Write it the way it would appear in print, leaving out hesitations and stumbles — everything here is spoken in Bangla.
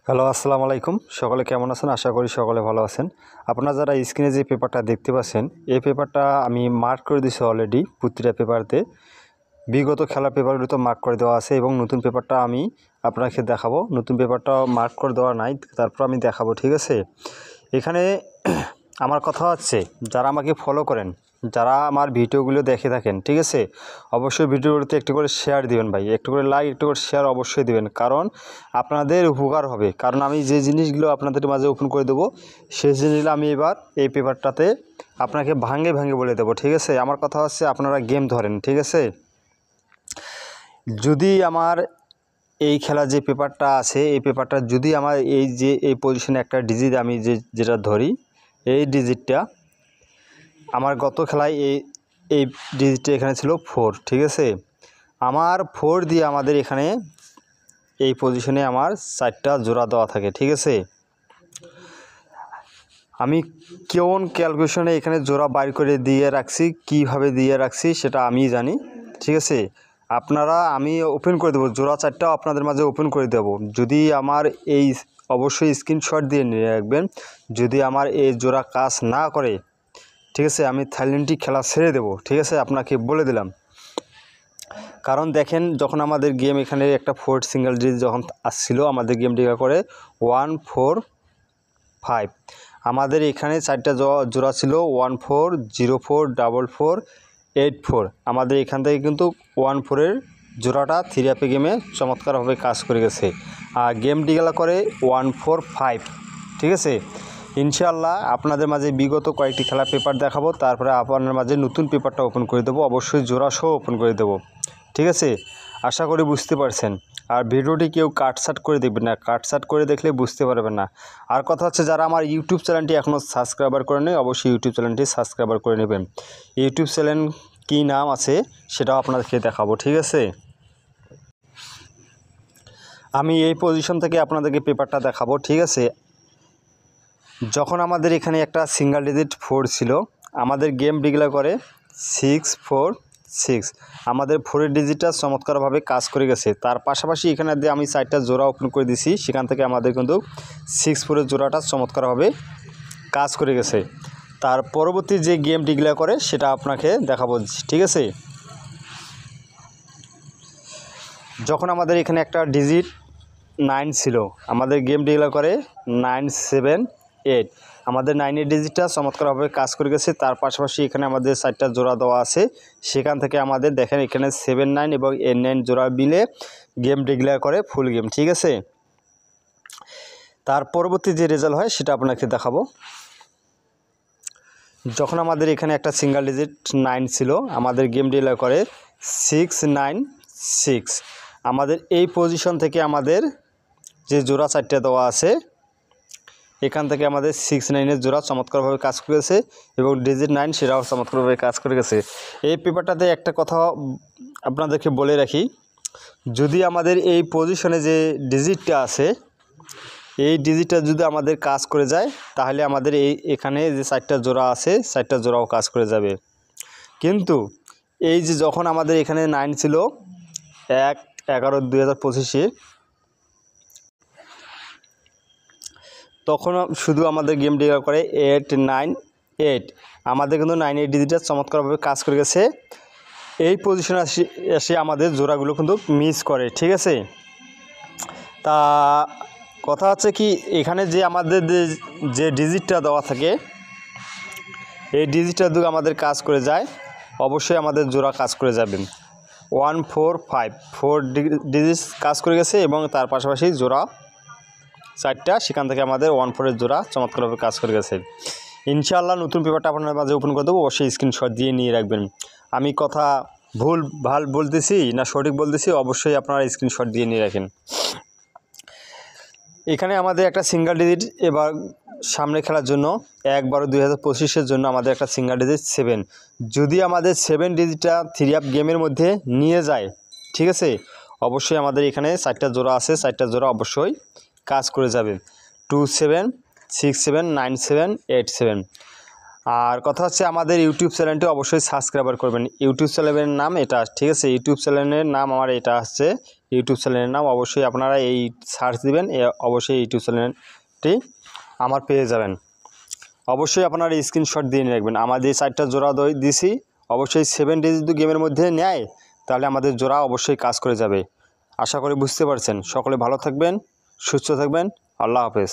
হ্যালো, আসসালামু আলাইকুম। সকলে কেমন আছেন? আশা করি সকলে ভালো আছেন। আপনারা যারা স্ক্রিনে যে পেপারটা দেখতে পাচ্ছেন, এই পেপারটা আমি মার্ক করে দিয়েছি অলরেডি প্রতিটা পেপারতে। বিগত খেলার পেপারগুলো মার্ক করে দেওয়া আছে এবং নতুন পেপারটা আমি আপনাকে দেখাবো। নতুন পেপারটা মার্ক করে দেওয়া নাই, তারপর আমি দেখাবো, ঠিক আছে? এখানে আমার কথা হচ্ছে, যারা আমাকে ফলো করেন, যারা আমার ভিডিওগুলো দেখে থাকেন, ঠিক আছে, অবশ্যই ভিডিওগুলোতে একটু করে শেয়ার দিবেন ভাই, একটু করে লাইক, একটু করে শেয়ার অবশ্যই দিবেন, কারণ আপনাদের উপকার হবে। কারণ আমি যে জিনিসগুলো আপনাদের মাঝে ওপেন করে দেবো, সেই জিনিসগুলো আমি এবার এই পেপারটাতে আপনাকে ভাঙে ভাঙে বলে দেবো, ঠিক আছে? আমার কথা হচ্ছে, আপনারা গেম ধরেন, ঠিক আছে? যদি আমার এই খেলা যে পেপারটা আছে, এই পেপারটা যদি আমার এই পজিশনে একটা ডিজিট আমি যেটা ধরি, এই ডিজিটটা আমার গত খেলায় এই ডিজিটটা এখানে ছিল 4, ঠিক আছে? আমার 4 দিয়ে আমাদের এখানে এই পজিশনে আমার 4টা জোড়া দেওয়া থাকে, ঠিক আছে? আমি কোন ক্যালকুলেশনে এখানে জোড়া বাইর করে দিয়ে রাখছি, কিভাবে দিয়ে রাখছি সেটা আমি জানি, ঠিক আছে? আমি ওপেন করে দেবো, জোড়া 4টাও আপনাদের মাঝে ওপেন করে দেবো। যদি আমার এই অবশ্যই স্ক্রিনশট দিয়ে নিয়ে রাখবেন, যদি আমার এই জোড়া কাজ না করে, ঠিক আছে, আমি থাইল্যান্ডটি খেলা ছেড়ে দেবো, ঠিক আছে? আপনাকে বলে দিলাম। কারণ দেখেন, যখন আমাদের গেম এখানে একটা 4 সিঙ্গেল ডিজিট যখন আসছিল, আমাদের গেম ডিক্লেয়ার করে 1 4 5। আমাদের এখানে 4টা জোড়া ছিল 1 4 0 4 4 4 8 4। আমাদের এখান থেকে কিন্তু 1 4-এর জোড়াটা 3 অ্যাপে গেমে চমৎকারভাবে কাজ করে গেছে। আর গেম ডিক্লেয়ার করে 1 4 5, ঠিক আছে? ইনশাআল্লাহ আপনাদের মাঝে বিগত কয়েকটি খেলা পেপার দেখাবো, তারপরে আপনার মাঝে নতুন পেপারটা ওপেন করে দেবো, অবশ্যই জোড়া সহ ওপেন করে দেবো, ঠিক আছে? আশা করি বুঝতে পারছেন। আর ভিডিওটি কেউ কাটসাট করে দেখবেন না, কাটসাট করে দেখলে বুঝতে পারবেন না। আর কথা হচ্ছে, যারা আমার ইউটিউব চ্যানেলটি এখনও সাবস্ক্রাইবার করে নেই, অবশ্যই ইউটিউব চ্যানেলটি সাবস্ক্রাইবার করে নেবেন। ইউটিউব চ্যানেল কী নাম আছে সেটাও আপনাদেরকে দেখাবো, ঠিক আছে? আমি এই পজিশন থেকে আপনাদেরকে পেপারটা দেখাবো, ঠিক আছে? যখন আমাদের এখানে একটা সিঙ্গেল ডিজিট 4 ছিল, আমাদের গেম ডিক্লেয়ার করে 6 4 6। আমাদের 4-এর ডিজিটটা চমৎকারভাবে কাজ করে গেছে। তার পাশাপাশি এখানে দিয়ে আমি 4টা জোড়া ওপেন করে দিছি, সেখান থেকে আমাদের কিন্তু 6 4-এর জোড়াটা চমৎকারভাবে কাজ করে গেছে। তার পরবর্তী যে গেম ডিক্লেয়ার করে সেটা আপনাকে দেখাবো, ঠিক আছে? যখন আমাদের এখানে একটা ডিজিট 9 ছিল, আমাদের গেম ডিক্লেয়ার করে 9 7 8। আমাদের 9-এর ডিজিটটা চমৎকারভাবে কাজ করে গেছে। তার পাশাপাশি এখানে আমাদের 4টা জোড়া দেওয়া আছে, সেখান থেকে আমাদের দেখেন এখানে 7 9 এবং 8 9 জোড়া মিলে গেম ডিক্লেয়ার করে ফুল গেম, ঠিক আছে? তার পরবর্তী যে রেজাল্ট হয় সেটা আপনাকে দেখাবো। যখন আমাদের এখানে একটা সিঙ্গেল ডিজিট 9 ছিল, আমাদের গেম ডিক্লেয়ার করে 6 9 6। আমাদের এই পজিশন থেকে আমাদের যে জোড়া 4টা দেওয়া আছে, এখান থেকে আমাদের 6 9-এর জোড়া চমৎকারভাবে কাজ করে গেছে এবং ডিজিট 9 সেটাও চমৎকারভাবে কাজ করে গেছে। এই পেপারটাতে একটা কথা আপনাদেরকে বলে রাখি, যদি আমাদের এই পজিশনে যে ডিজিটটা আছে, এই ডিজিটটা যদি আমাদের কাজ করে যায়, তাহলে আমাদের এখানে যে 4টা জোড়া আছে, 4টা জোড়াও কাজ করে যাবে। কিন্তু এই যে যখন আমাদের এখানে 9 ছিল 1 11 2025-এ, তখন শুধু আমাদের গেম ডিক্লেয়ার করে 8 9 8। আমাদের কিন্তু 9-এর ডিজিটটা চমৎকারভাবে কাজ করে গেছে। এই পজিশনে এসে আমাদের জোড়াগুলো কিন্তু মিস করে, ঠিক আছে? তা কথা হচ্ছে কি, এখানে যে আমাদের যে ডিজিটটা দেওয়া থাকে, এই ডিজিটটা যদি আমাদের কাজ করে যায়, অবশ্যই আমাদের জোড়া কাজ করে যাবেন। 1 4 5 4 ডিজিট কাজ করে গেছে এবং তার পাশাপাশি জোড়া 4টা, সেখান থেকে আমাদের 1 4-এর জোড়া চমৎকারভাবে কাজ করে গেছে। ইনশাআল্লাহ নতুন পেপারটা আপনার মাঝে ওপেন করে দেবো, অবশ্যই স্ক্রিনশট দিয়ে নিয়ে রাখবেন। আমি কথা ভাল বলতেছি না সঠিক বলতেছি, অবশ্যই আপনারা স্ক্রিনশট দিয়ে নিয়ে রাখেন। এখানে আমাদের একটা সিঙ্গেল ডিজিট এবার সামনে খেলার জন্য 1/12/2025-এর জন্য আমাদের একটা সিঙ্গেল ডিজিট 7। যদি আমাদের 7 ডিজিটটা 3 অ্যাপ গেমের মধ্যে নিয়ে যায়, ঠিক আছে, অবশ্যই আমাদের এখানে 4টা জোড়া আছে, 4টা জোড়া অবশ্যই কাজ করে যাবে। 2 7 6 7 9 7 8 7। আর কথা হচ্ছে, আমাদের ইউটিউব চ্যানেলটি অবশ্যই সাবস্ক্রাইবার করবেন। ইউটিউব চ্যানেলের নাম এটা, ঠিক আছে? ইউটিউব চ্যানেলের নাম আমার এটা আসছে ইউটিউব চ্যানেলের নাম অবশ্যই আপনারা এই সার্চ দিবেন, অবশ্যই ইউটিউব চ্যানেলটি আমার পেয়ে যাবেন। অবশ্যই আপনারা স্ক্রিনশট দিয়ে রাখবেন। আমাদের 4টা জোড়া দিছি, অবশ্যই 7 ডেজ যদি গেমের মধ্যে নেয় তাহলে আমাদের জোড়া অবশ্যই কাজ করে যাবে। আশা করি বুঝতে পারছেন। সকলে ভালো থাকবেন, সুস্থ থাকবেন। আল্লাহ হাফেজ।